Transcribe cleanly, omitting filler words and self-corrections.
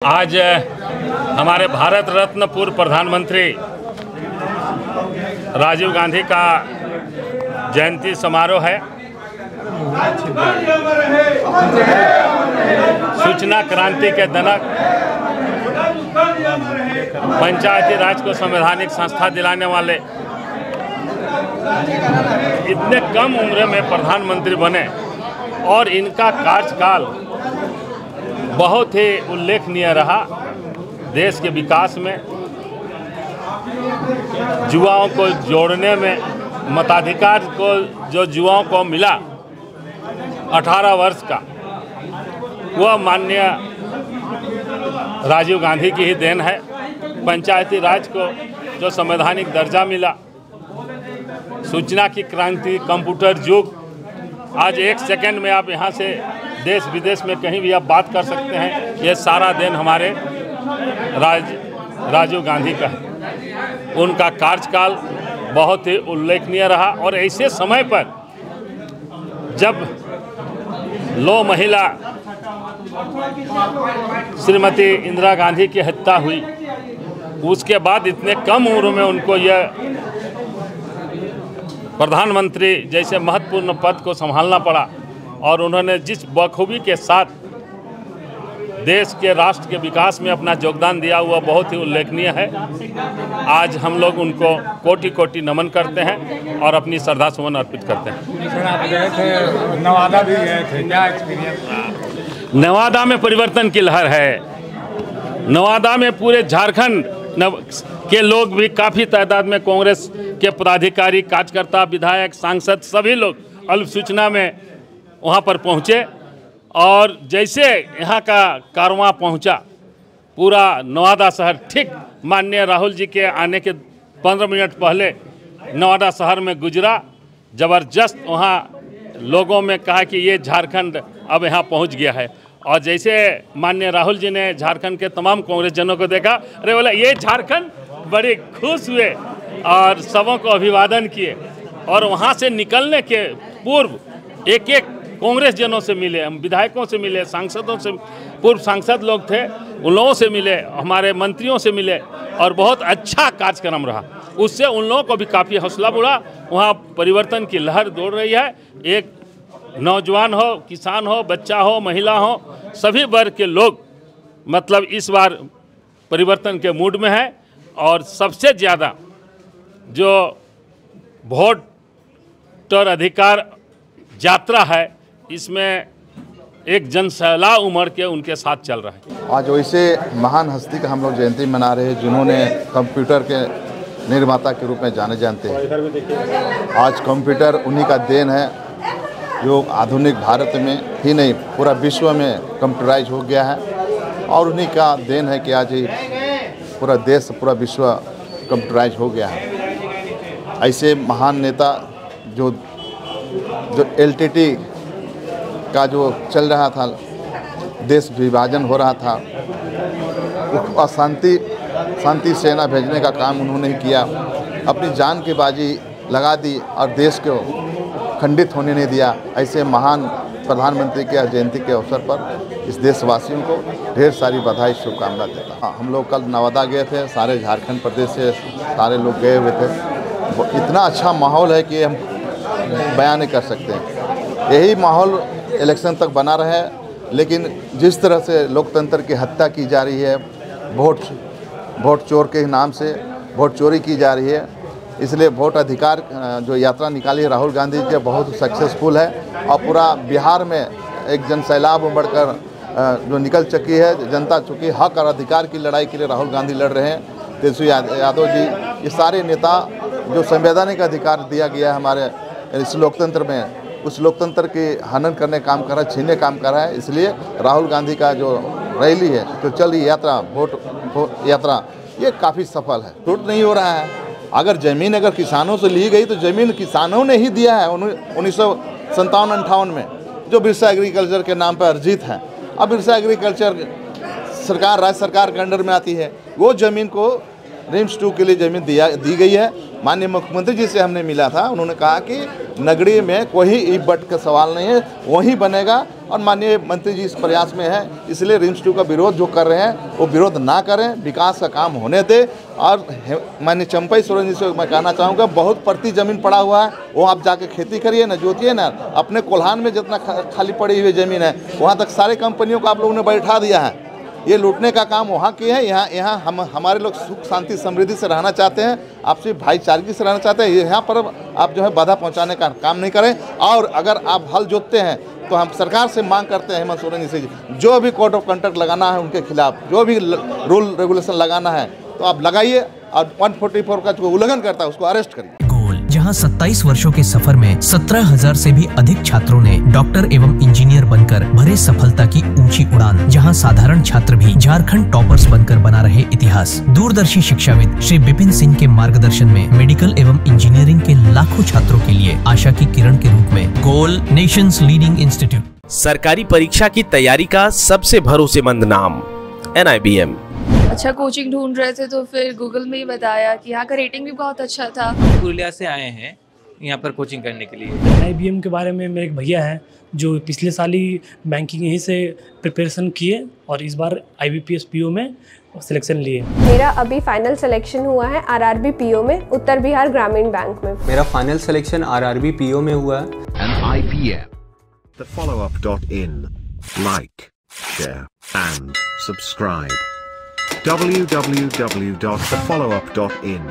आज हमारे भारत रत्न पूर्व प्रधानमंत्री राजीव गांधी का जयंती समारोह है। सूचना क्रांति के जनक, पंचायती राज को संवैधानिक संस्था दिलाने वाले, इतने कम उम्र में प्रधानमंत्री बने और इनका कार्यकाल बहुत ही उल्लेखनीय रहा। देश के विकास में, युवाओं को जोड़ने में, मताधिकार को जो युवाओं को मिला 18 वर्ष का, वह माननीय राजीव गांधी की ही देन है। पंचायती राज को जो संवैधानिक दर्जा मिला, सूचना की क्रांति, कंप्यूटर युग, आज एक सेकंड में आप यहाँ से देश विदेश में कहीं भी आप बात कर सकते हैं। ये सारा देन हमारे राजीव गांधी का है। उनका कार्यकाल बहुत ही उल्लेखनीय रहा और ऐसे समय पर जब लौ महिला श्रीमती इंदिरा गांधी की हत्या हुई, उसके बाद इतने कम उम्र में उनको यह प्रधानमंत्री जैसे महत्वपूर्ण पद को संभालना पड़ा और उन्होंने जिस बखूबी के साथ देश के, राष्ट्र के विकास में अपना योगदान दिया, हुआ बहुत ही उल्लेखनीय है। आज हम लोग उनको कोटि कोटि नमन करते हैं और अपनी श्रद्धा सुमन अर्पित करते हैं। आप गए थे, नवादा भी गए थे, क्या एक्सपीरियंस? नवादा में परिवर्तन की लहर है। नवादा में पूरे झारखंड के लोग भी काफ़ी तादाद में, कांग्रेस के पदाधिकारी, कार्यकर्ता, विधायक, सांसद, सभी लोग अल्प सूचना में वहाँ पर पहुँचे और जैसे यहाँ का कारवां पहुँचा, पूरा नवादा शहर ठीक माननीय राहुल जी के आने के 15 मिनट पहले नवादा शहर में गुजरा। ज़बरदस्त वहाँ लोगों में कहा कि ये झारखंड अब यहाँ पहुँच गया है। और जैसे माननीय राहुल जी ने झारखंड के तमाम कांग्रेस जनों को देखा, अरे बोला ये झारखंड, बड़े खुश हुए और सबों को अभिवादन किए। और वहाँ से निकलने के पूर्व एक एक कांग्रेस जनों से मिले, हम विधायकों से मिले, सांसदों से, पूर्व सांसद लोग थे उन लोगों से मिले, हमारे मंत्रियों से मिले और बहुत अच्छा कार्यक्रम रहा। उससे उन लोगों को भी काफ़ी हौसला बढ़ा। वहाँ परिवर्तन की लहर दौड़ रही है। एक नौजवान हो, किसान हो, बच्चा हो, महिला हो, सभी वर्ग के लोग मतलब इस बार परिवर्तन के मूड में है। और सबसे ज़्यादा जो वोटर अधिकार यात्रा है, इसमें एक जनसैलाब उमड़ के उनके साथ चल रहा है। आज वैसे महान हस्ती का हम लोग जयंती मना रहे हैं, जिन्होंने कंप्यूटर के निर्माता के रूप में जाने जानते हैं। आज कंप्यूटर उन्हीं का देन है जो आधुनिक भारत में ही नहीं पूरा विश्व में कंप्यूटराइज हो गया है, और उन्हीं का देन है कि आज पूरा देश, पूरा विश्व कंप्यूटराइज हो गया है। ऐसे महान नेता जो LTT का जो चल रहा था, देश विभाजन हो रहा था, शांति सेना भेजने का काम उन्होंने ही किया, अपनी जान की बाजी लगा दी और देश को खंडित होने नहीं दिया। ऐसे महान प्रधानमंत्री के जयंती के अवसर पर इस देशवासियों को ढेर सारी बधाई, शुभकामना देता। हाँ, हम लोग कल नवादा गए थे, सारे झारखंड प्रदेश से सारे लोग गए हुए थे। इतना अच्छा माहौल है कि हम बयान नहीं कर सकते हैं। यही माहौल इलेक्शन तक बना रहे, लेकिन जिस तरह से लोकतंत्र की हत्या की जा रही है, वोट चोर के नाम से वोट चोरी की जा रही है, इसलिए वोट अधिकार जो यात्रा निकाली है राहुल गांधी जी, बहुत सक्सेसफुल है और पूरा बिहार में एक जनसैलाब उमड़कर जो निकल चुकी है जनता, चूँकि हक और अधिकार की लड़ाई के लिए राहुल गांधी लड़ रहे हैं। तेजस्वी यादव जी, ये सारे नेता जो संवैधानिक अधिकार दिया गया है हमारे इस लोकतंत्र में, उस लोकतंत्र के हनन करने काम कर रहा है, छीनने काम कर रहा है। इसलिए राहुल गांधी का जो रैली है, जो चल रही यात्रा, वोट यात्रा, ये काफ़ी सफल है। टूट नहीं हो रहा है। अगर ज़मीन अगर किसानों से ली गई तो ज़मीन किसानों ने ही दिया है 1957-58 में, जो बिरसा एग्रीकल्चर के नाम पर अर्जित है। अब बिरसा एग्रीकल्चर सरकार, राज्य सरकार के अंडर में आती है। वो ज़मीन को RIMS 2 के लिए ज़मीन दी गई है माननीय मुख्यमंत्री जी से हमने मिला था, उन्होंने कहा कि नगरी में कोई ईट बट का सवाल नहीं है, वहीं बनेगा। और माननीय मंत्री जी इस प्रयास में है, इसलिए रिम्स 2 का विरोध जो कर रहे हैं वो विरोध ना करें, विकास का काम होने दें। और माननीय चंपई सोरेन जी से मैं कहना चाहूँगा, बहुत प्रति ज़मीन पड़ा हुआ है, वो आप जाके खेती करिए ना, जोतिए ना। अपने कोल्हान में जितना खाली पड़ी हुई ज़मीन है वहाँ तक सारे कंपनियों को आप लोगों ने बैठा दिया है। ये लूटने का काम वहाँ किए हैं। यहाँ हमारे लोग सुख शांति समृद्धि से रहना चाहते हैं, आपसी भाईचारगी से रहना चाहते हैं। यहाँ पर आप जो है बाधा पहुँचाने का काम नहीं करें। और अगर आप हल जोतते हैं तो हम सरकार से मांग करते हैं, हेमंत सोरेन जी से, जो भी कोड ऑफ कंडक्ट लगाना है उनके खिलाफ, जो भी रूल रेगुलेशन लगाना है तो आप लगाइए, और 144 का जो उल्लंघन करता है उसको अरेस्ट करिए। जहां 27 वर्षों के सफर में 17,000 से भी अधिक छात्रों ने डॉक्टर एवं इंजीनियर बनकर भरे सफलता की ऊंची उड़ान, जहां साधारण छात्र भी झारखंड टॉपर्स बनकर बना रहे इतिहास। दूरदर्शी शिक्षाविद श्री विपिन सिंह के मार्गदर्शन में मेडिकल एवं इंजीनियरिंग के लाखों छात्रों के लिए आशा की किरण के रूप में गोल नेशंस लीडिंग इंस्टीट्यूट। सरकारी परीक्षा की तैयारी का सबसे भरोसेमंद नाम NIBM। अच्छा कोचिंग ढूंढ रहे थे तो फिर गूगल में ही बताया कि यहाँ का रेटिंग भी बहुत अच्छा था। पुरुलिया से आए हैं यहाँ पर कोचिंग करने के लिए। NIBM के बारे में मेरे एक भैया हैं जो पिछले साल ही बैंकिंग यहीं से प्रिपरेशन किए और इस बार IBPS PO में सिलेक्शन लिए। मेरा अभी फाइनल सिलेक्शन हुआ है RRB PO में, उत्तर बिहार ग्रामीण बैंक में। मेरा फाइनल सिलेक्शन RRB PO में हुआ है। NIBM, thefollowup.in. Like, share and subscribe. www.thefollowup.in